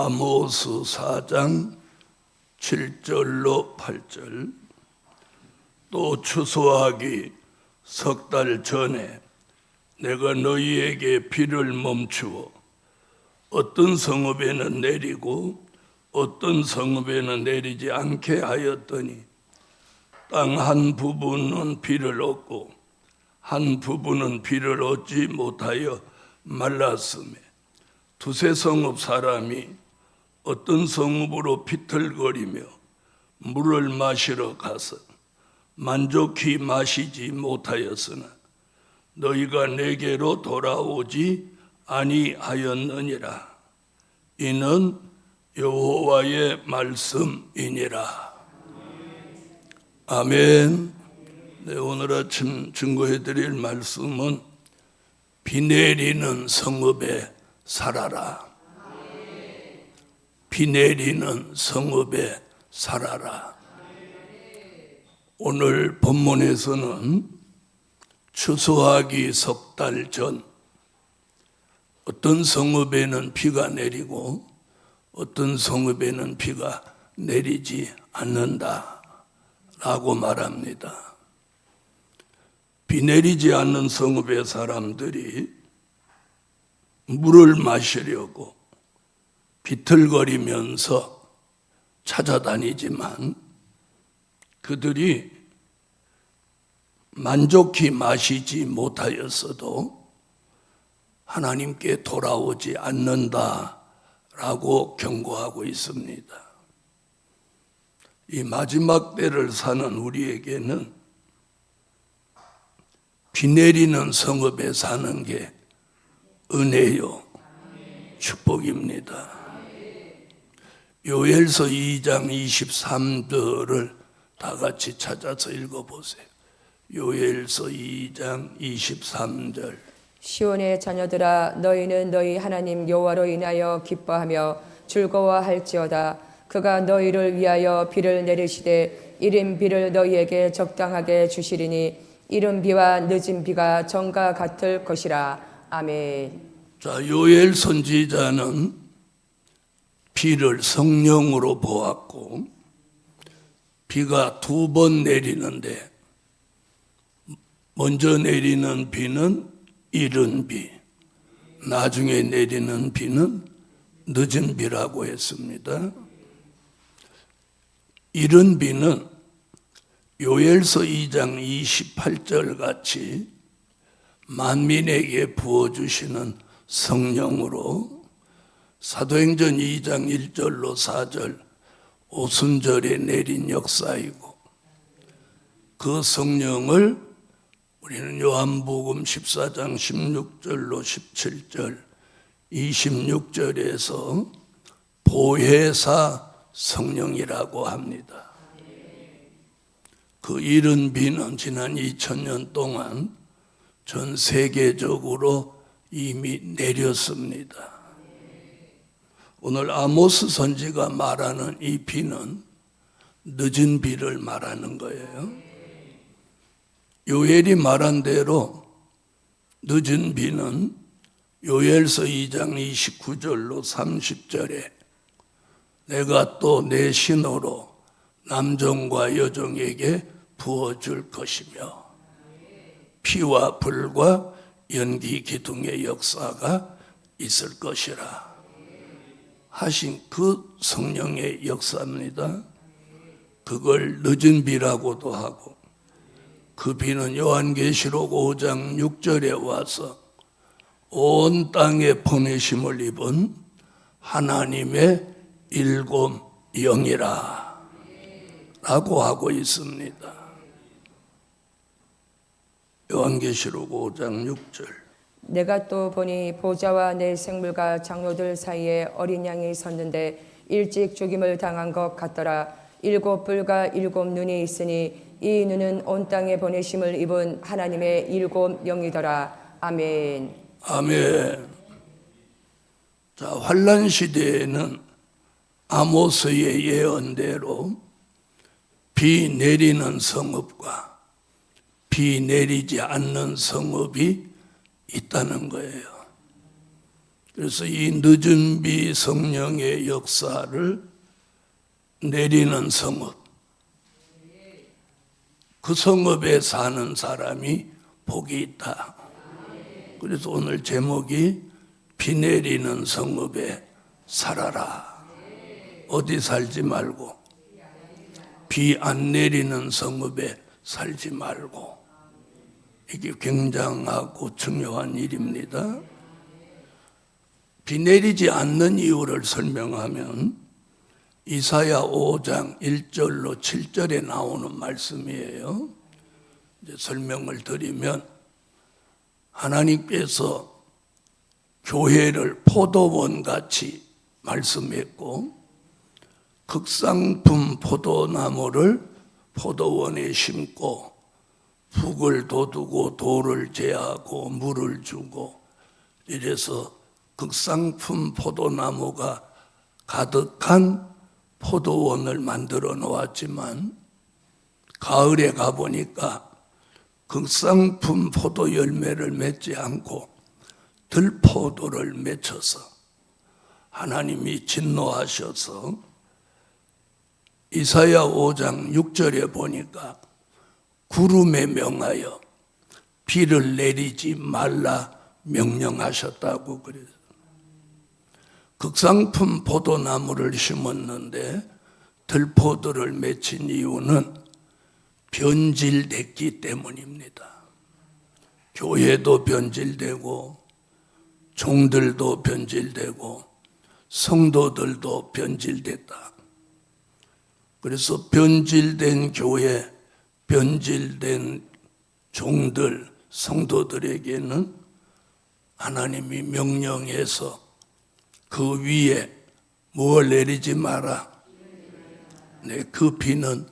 아모스 4장 7절로 8절. 또 추수하기 석 달 전에 내가 너희에게 비를 멈추어 어떤 성읍에는 내리고 어떤 성읍에는 내리지 않게 하였더니 땅 한 부분은 비를 얻고 한 부분은 비를 얻지 못하여 말랐으며 두세 성읍 사람이 어떤 성읍으로 비틀거리며 물을 마시러 가서 만족히 마시지 못하였으나 너희가 내게로 돌아오지 아니하였느니라. 이는 여호와의 말씀이니라. 아멘. 네, 오늘 아침 증거해 드릴 말씀은 비 내리는 성읍에 살아라. 비 내리는 성읍에 살아라. 오늘 본문에서는 추수하기 석 달 전 어떤 성읍에는 비가 내리고 어떤 성읍에는 비가 내리지 않는다 라고 말합니다. 비 내리지 않는 성읍의 사람들이 물을 마시려고 비틀거리면서 찾아다니지만 그들이 만족히 마시지 못하였어도 하나님께 돌아오지 않는다라고 경고하고 있습니다. 이 마지막 때를 사는 우리에게는 비 내리는 성읍에 사는 게 은혜요, 축복입니다. 요엘서 2장 23절을 다 같이 찾아서 읽어보세요. 요엘서 2장 23절. 시온의 자녀들아, 너희는 너희 하나님 여호와로 인하여 기뻐하며 즐거워할지어다. 그가 너희를 위하여 비를 내리시되 이른 비를 너희에게 적당하게 주시리니 이른 비와 늦은 비가 전과 같을 것이라. 아멘. 자, 요엘 선지자는 비를 성령으로 보았고 비가 두 번 내리는데 먼저 내리는 비는 이른 비, 나중에 내리는 비는 늦은 비라고 했습니다. 이른 비는 요엘서 2장 28절 같이 만민에게 부어주시는 성령으로 사도행전 2장 1절로 4절 오순절에 내린 역사이고 그 성령을 우리는 요한복음 14장 16절로 17절 26절에서 보혜사 성령이라고 합니다. 그 이른 비는 지난 2000년 동안 전 세계적으로 이미 내렸습니다. 오늘 아모스 선지가 말하는 이 비는 늦은 비를 말하는 거예요. 요엘이 말한 대로 늦은 비는 요엘서 2장 29절로 30절에 내가 또 내 신호로 남종과 여종에게 부어줄 것이며 피와 불과 연기 기둥의 역사가 있을 것이라 하신 그 성령의 역사입니다. 그걸 늦은 비라고도 하고 그 비는 요한계시록 5장 6절에 와서 온 땅에 보내심을 입은 하나님의 일곱 영이라 라고 하고 있습니다. 요한계시록 5장 6절. 내가 또 보니 보좌와 내 생물과 장로들 사이에 어린 양이 섰는데 일찍 죽임을 당한 것 같더라. 일곱 뿔과 일곱 눈이 있으니 이 눈은 온 땅에 보내심을 입은 하나님의 일곱 영이더라. 아멘. 아멘. 자, 환란 시대에는 아모스의 예언대로 비 내리는 성읍과 비 내리지 않는 성읍이 있다는 거예요. 그래서 이 늦은 비 성령의 역사를 내리는 성읍, 그 성읍에 사는 사람이 복이 있다. 그래서 오늘 제목이 비 내리는 성읍에 살아라. 어디 살지 말고, 비 안 내리는 성읍에 살지 말고. 이게 굉장하고 중요한 일입니다. 비 내리지 않는 이유를 설명하면 이사야 5장 1절로 7절에 나오는 말씀이에요. 이제 설명을 드리면 하나님께서 교회를 포도원같이 말씀했고 극상품 포도나무를 포도원에 심고 북을 돋우고 돌을 제하고 물을 주고 이래서 극상품 포도나무가 가득한 포도원을 만들어 놓았지만 가을에 가보니까 극상품 포도 열매를 맺지 않고 들포도를 맺혀서 하나님이 진노하셔서 이사야 5장 6절에 보니까 구름에 명하여 비를 내리지 말라 명령하셨다고 그래요. 극상품 포도나무를 심었는데 들포도를 맺힌 이유는 변질됐기 때문입니다. 교회도 변질되고 종들도 변질되고 성도들도 변질됐다. 그래서 변질된 교회, 변질된 종들, 성도들에게는 하나님이 명령해서 그 위에 뭘 내리지 마라. 네, 그 비는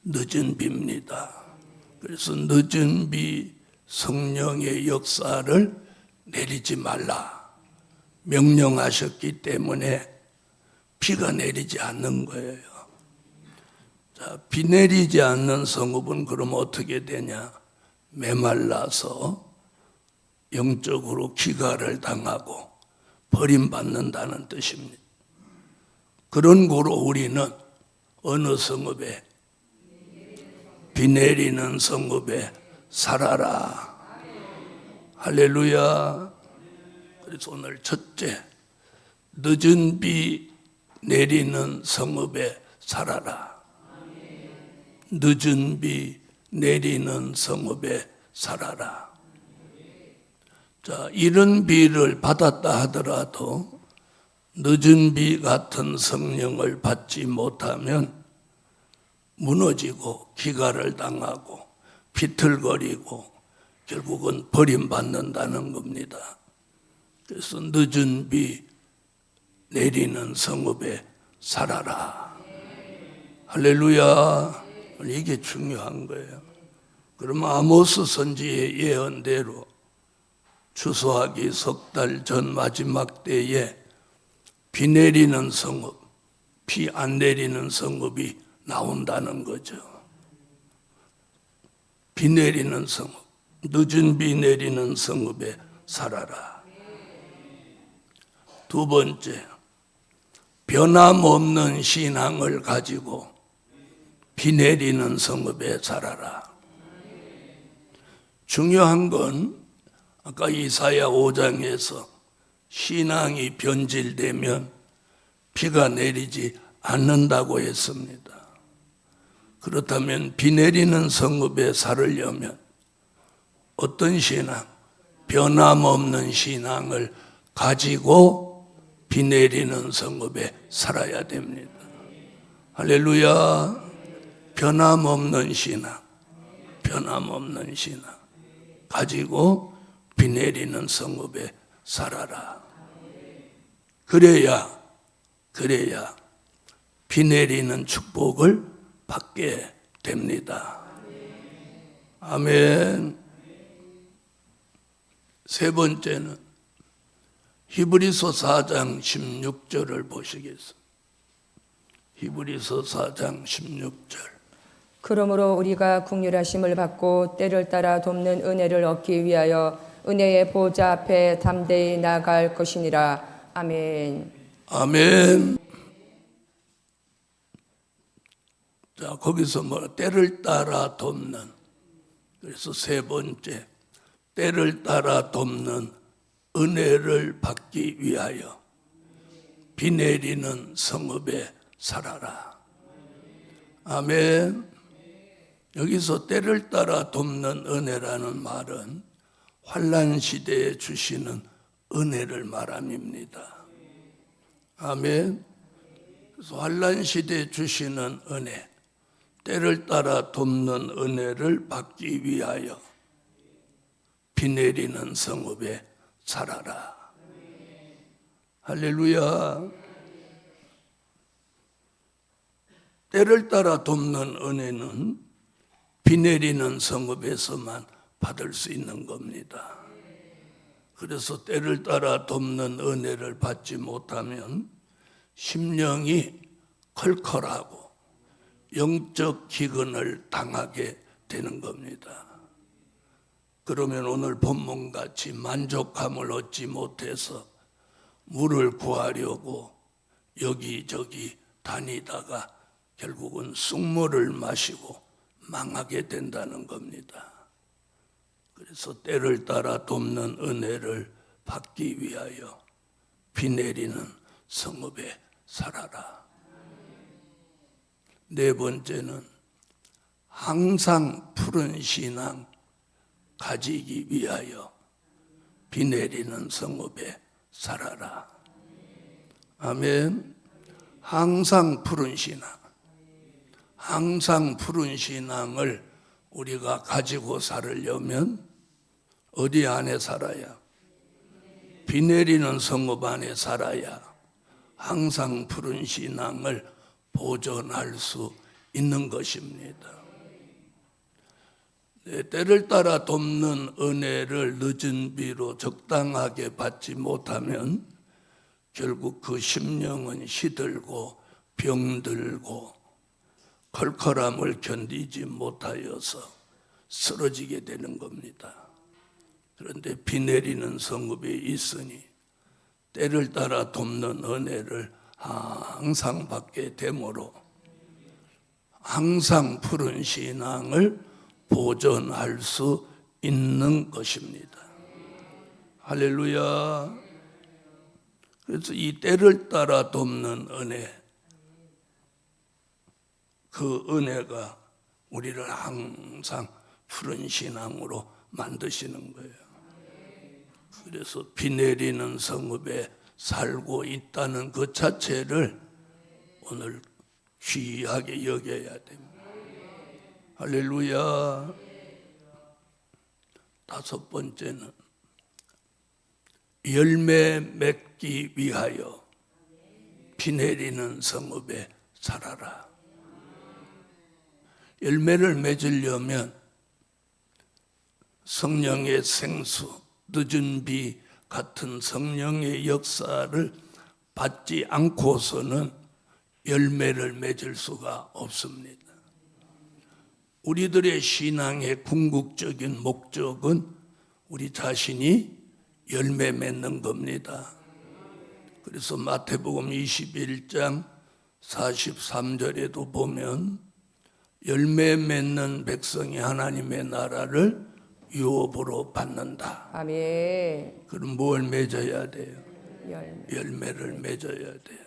늦은 비입니다. 그래서 늦은 비 성령의 역사를 내리지 말라 명령하셨기 때문에 비가 내리지 않는 거예요. 자, 비 내리지 않는 성읍은 그럼 어떻게 되냐? 메말라서 영적으로 기가를 당하고 버림받는다는 뜻입니다. 그런 고로 우리는 어느 성읍에? 비 내리는 성읍에 살아라. 할렐루야. 그래서 오늘 첫째, 늦은 비 내리는 성읍에 살아라. 늦은 비 내리는 성읍에 살아라. 자, 이런 비를 받았다 하더라도 늦은 비 같은 성령을 받지 못하면 무너지고 기가를 당하고 비틀거리고 결국은 버림받는다는 겁니다. 그래서 늦은 비 내리는 성읍에 살아라. 할렐루야. 이게 중요한 거예요. 그러면 아모스 선지의 예언대로 추수하기 석 달 전 마지막 때에 비 내리는 성읍, 비 안 내리는 성읍이 나온다는 거죠. 비 내리는 성읍, 늦은 비 내리는 성읍에 살아라. 두 번째, 변함없는 신앙을 가지고 비 내리는 성읍에 살아라. 중요한 건 아까 이사야 5장에서 신앙이 변질되면 비가 내리지 않는다고 했습니다. 그렇다면 비 내리는 성읍에 살으려면 어떤 신앙? 변함없는 신앙을 가지고 비 내리는 성읍에 살아야 됩니다. 할렐루야. 변함없는 신앙, 변함없는 신앙 가지고 비 내리는 성읍에 살아라. 그래야 비 내리는 축복을 받게 됩니다. 아멘. 세 번째는 히브리서 4장 16절을 보시겠습니다. 히브리서 4장 16절. 그러므로 우리가 긍휼하심을 받고 때를 따라 돕는 은혜를 얻기 위하여 은혜의 보좌 앞에 담대히 나아갈 것이니라. 아멘. 아멘. 자, 거기서 뭐 때를 따라 돕는. 그래서 세 번째, 때를 따라 돕는 은혜를 받기 위하여 비 내리는 성읍에 살아라. 아멘. 여기서 때를 따라 돕는 은혜라는 말은 환난 시대에 주시는 은혜를 말함입니다. 아멘. 그래서 환난 시대에 주시는 은혜, 때를 따라 돕는 은혜를 받기 위하여 비 내리는 성읍에 살아라. 할렐루야. 때를 따라 돕는 은혜는 비 내리는 성읍에서만 받을 수 있는 겁니다. 그래서 때를 따라 돕는 은혜를 받지 못하면 심령이 컬컬하고 영적 기근을 당하게 되는 겁니다. 그러면 오늘 본문같이 만족함을 얻지 못해서 물을 구하려고 여기저기 다니다가 결국은 쑥물을 마시고 망하게 된다는 겁니다. 그래서 때를 따라 돕는 은혜를 받기 위하여 비 내리는 성읍에 살아라. 네 번째는 항상 푸른 신앙 가지기 위하여 비 내리는 성읍에 살아라. 아멘. 항상 푸른 신앙. 항상 푸른 신앙을 우리가 가지고 살으려면 어디 안에 살아야? 비 내리는 성읍 안에 살아야 항상 푸른 신앙을 보존할 수 있는 것입니다. 때를 따라 돕는 은혜를 늦은 비로 적당하게 받지 못하면 결국 그 심령은 시들고 병들고 컬컬함을 견디지 못하여서 쓰러지게 되는 겁니다. 그런데 비 내리는 성읍에 있으니 때를 따라 돕는 은혜를 항상 받게 되므로 항상 푸른 신앙을 보존할 수 있는 것입니다. 할렐루야. 그래서 이 때를 따라 돕는 은혜, 그 은혜가 우리를 항상 푸른 신앙으로 만드시는 거예요. 그래서 비 내리는 성읍에 살고 있다는 그 자체를 오늘 귀하게 여겨야 됩니다. 할렐루야. 다섯 번째는 열매 맺기 위하여 비 내리는 성읍에 살아라. 열매를 맺으려면 성령의 생수, 늦은 비 같은 성령의 역사를 받지 않고서는 열매를 맺을 수가 없습니다. 우리들의 신앙의 궁극적인 목적은 우리 자신이 열매 맺는 겁니다. 그래서 마태복음 21장 43절에도 보면 열매 맺는 백성이 하나님의 나라를 유업으로 받는다. 아멘. 그럼 뭘 맺어야 돼요? 열매. 열매를 맺어야 돼요.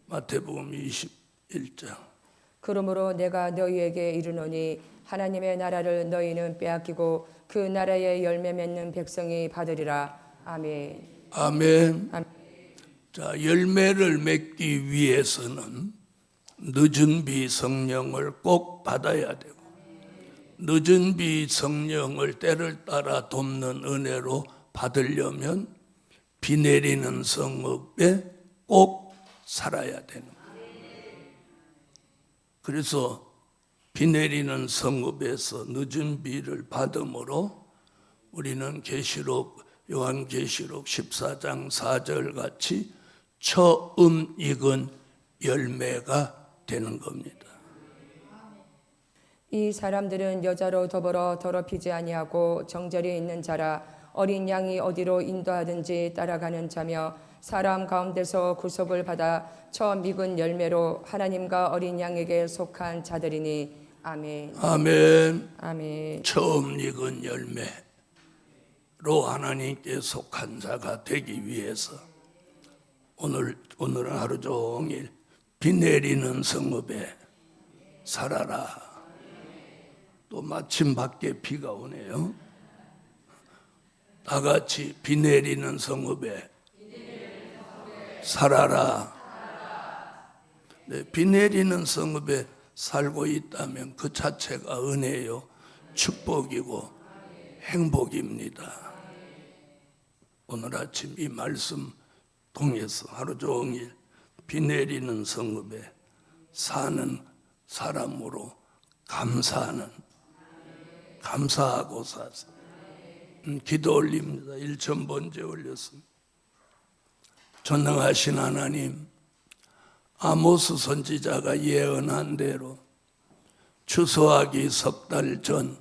마태복음 21장. 그러므로 내가 너희에게 이르노니 하나님의 나라를 너희는 빼앗기고 그 나라의 열매 맺는 백성이 받으리라. 아멘. 아멘. 자, 열매를 맺기 위해서는 늦은 비 성령을 꼭 받아야 되고, 늦은 비 성령을 때를 따라 돕는 은혜로 받으려면 비 내리는 성읍에 꼭 살아야 되는 거예요. 그래서 비 내리는 성읍에서 늦은 비를 받음으로 우리는 요한계시록 14장 4절 같이 처음 익은 열매가 되는 겁니다. 이 사람들은 여자로 더불어 더럽히지 아니하고 정절이 있는 자라 어린 양이 어디로 인도하든지 따라가는 자며 사람 가운데서 구속을 받아 처음 익은 열매로 하나님과 어린 양에게 속한 자들이니 아멘. 아멘. 아멘. 처음 익은 열매로 하나님께 속한 자가 되기 위해서 오늘은 하루 종일 비 내리는 성읍에 살아라. 또 마침 밖에 비가 오네요. 다 같이 비 내리는 성읍에 살아라. 네, 비 내리는 성읍에 살고 있다면 그 자체가 은혜요, 축복이고 행복입니다. 오늘 아침 이 말씀 통해서 하루 종일 비 내리는 성읍에 사는 사람으로 감사하고 사서 기도 올립니다. 1,000번째 올렸습니다. 전능하신 하나님, 아모스 선지자가 예언한 대로 추수하기 석 달 전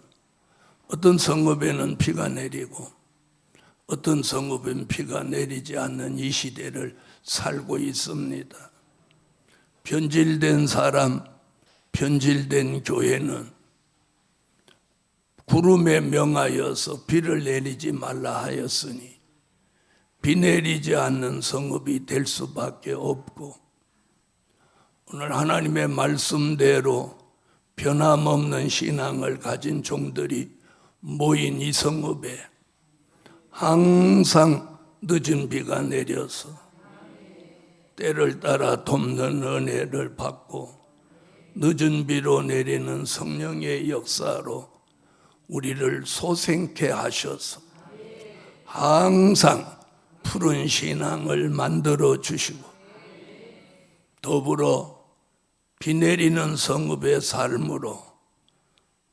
어떤 성읍에는 비가 내리고 어떤 성읍엔 비가 내리지 않는 이 시대를 살고 있습니다. 변질된 사람, 변질된 교회는 구름에 명하여서 비를 내리지 말라 하였으니 비 내리지 않는 성읍이 될 수밖에 없고, 오늘 하나님의 말씀대로 변함없는 신앙을 가진 종들이 모인 이 성읍에 항상 늦은 비가 내려서 때를 따라 돕는 은혜를 받고 늦은 비로 내리는 성령의 역사로 우리를 소생케 하셔서 항상 푸른 신앙을 만들어 주시고, 더불어 비 내리는 성읍의 삶으로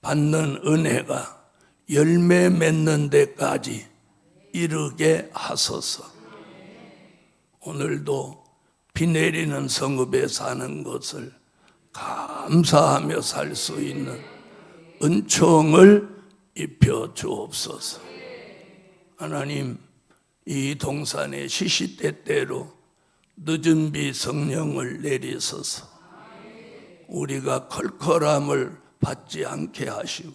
받는 은혜가 열매 맺는 데까지 이르게 하소서. 오늘도 비 내리는 성읍에 사는 것을 감사하며 살 수 있는 은총을 입혀 주옵소서. 하나님, 이 동산의 시시때때로 늦은 비 성령을 내리소서. 우리가 컬컬함을 받지 않게 하시고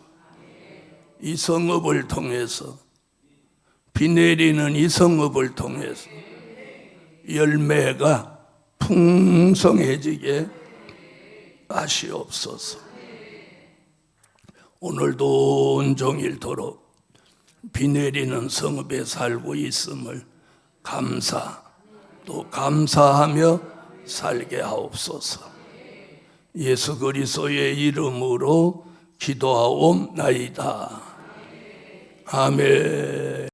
이 성읍을 통해서, 비 내리는 이 성읍을 통해서 열매가 풍성해지게 하시옵소서. 오늘도 온종일도록 비 내리는 성읍에 살고 있음을 또 감사하며 살게 하옵소서. 예수 그리스도의 이름으로 기도하옵나이다. 아멘.